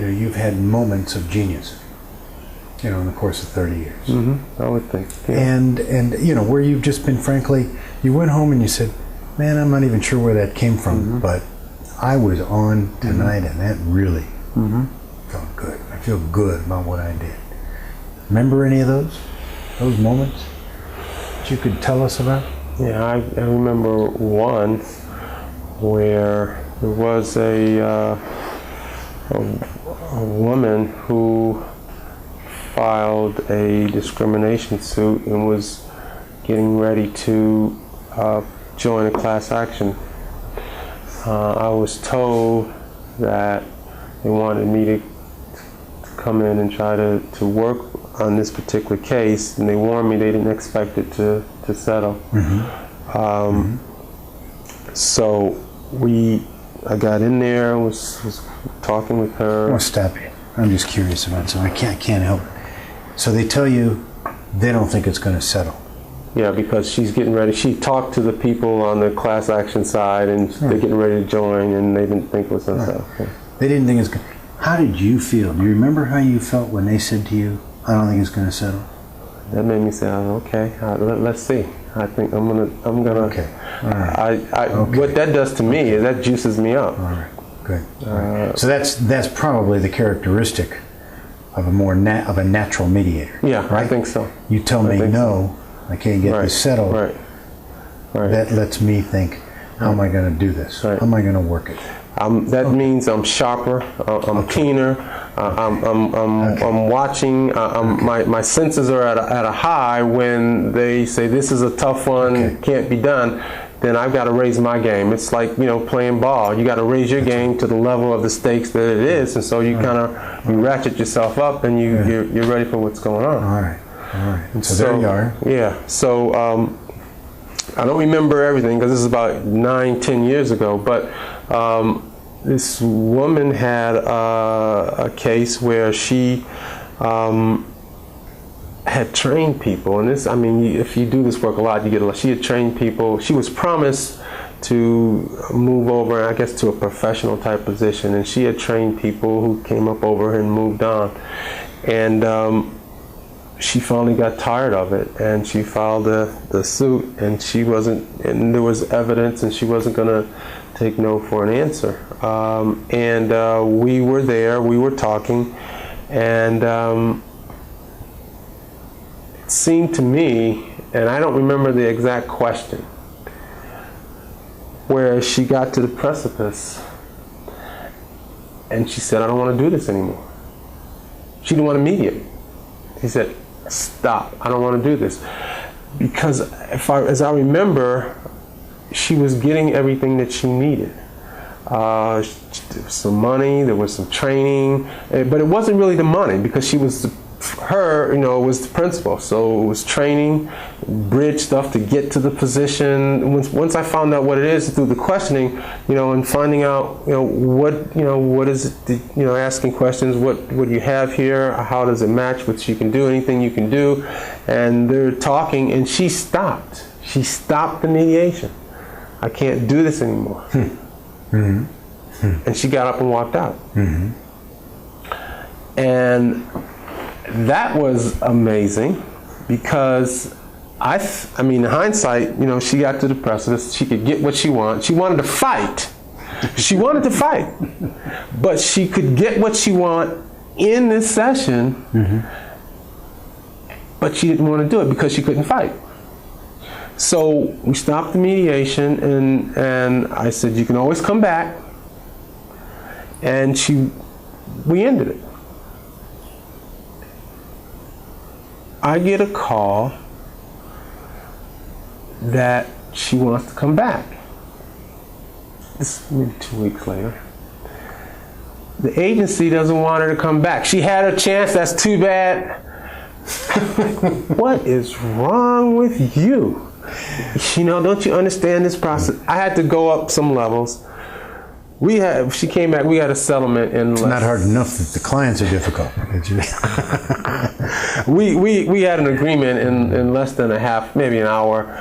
you've had moments of genius, in the course of 30 years. Mm-hmm. I would think. Yeah. And where you've just been, frankly, you went home and you said, man, I'm not even sure where that came from, but I was on tonight, and that really felt good. I feel good about what I did. Remember any of those moments that you could tell us about? Yeah, I remember one where there was a woman who filed a discrimination suit and was getting ready to join a class action. I was told that they wanted me to come in and try to work on this particular case, and they warned me they didn't expect it to settle. So I got in there, was talking with her. I want to stop you. I'm just curious about something. I can't help it. So they tell you they don't think it's going to settle. Yeah, because she's getting ready. She talked to the people on the class action side, and they're getting ready to join, and they didn't think it was going to settle. Yeah. They didn't think it's going to. How did you feel? Do you remember how you felt when they said to you, I don't think it's going to settle? That made me say, okay, let's see. I think I'm gonna. Okay. All right. Okay. What that does to me is that juices me up. All right. Good. So that's probably the characteristic of a natural mediator. Yeah, right? I think so. You tell me no, I can't get this settled. Right. That lets me think, how am I going to do this? Right. How am I going to work it? That means I'm sharper. I'm keener. I'm watching. My senses are at a high when they say this is a tough one, can't be done. Then I've got to raise my game. It's like playing ball. You got to raise your game to the level of the stakes that it is, and so you kind of you ratchet yourself up, and you're ready for what's going on. All right. And so there you are. Yeah. So I don't remember everything because this is about 9-10 years ago, but. This woman had a case where she had trained people, and if you do this work a lot, you get a lot. She had trained people. She was promised to move over, I guess, to a professional type position, and she had trained people who came up over her and moved on. And she finally got tired of it, and she filed the suit, and and there was evidence, and she wasn't going to take no for an answer. We were there, we were talking, and it seemed to me, and I don't remember the exact question, where she got to the precipice and she said, I don't want to do this anymore. She didn't want to mediate. He said, stop, I don't want to do this. Because as I remember, she was getting everything that she needed. There was some money, there was some training, but it wasn't really the money because she was was the principal. So it was training, bridge stuff to get to the position. Once I found out what it is through the questioning, and finding out, what is it, asking questions, what do you have here? How does it match what you can do? Anything you can do? And they're talking, and she stopped. She stopped the mediation. I can't do this anymore. And she got up and walked out. And that was amazing because in hindsight, she got to the precipice. She could get what she wanted. She wanted to fight. But she could get what she wanted in this session, but she didn't want to do it because she couldn't fight. So we stopped the mediation, and I said, you can always come back. And we ended it. I get a call that she wants to come back. This is maybe 2 weeks later. The agency doesn't want her to come back. She had a chance, that's too bad. What is wrong with you? Don't you understand this process? I had to go up some levels. She came back, we had a settlement in It's not hard enough that the clients are difficult. we had an agreement in less than maybe an hour.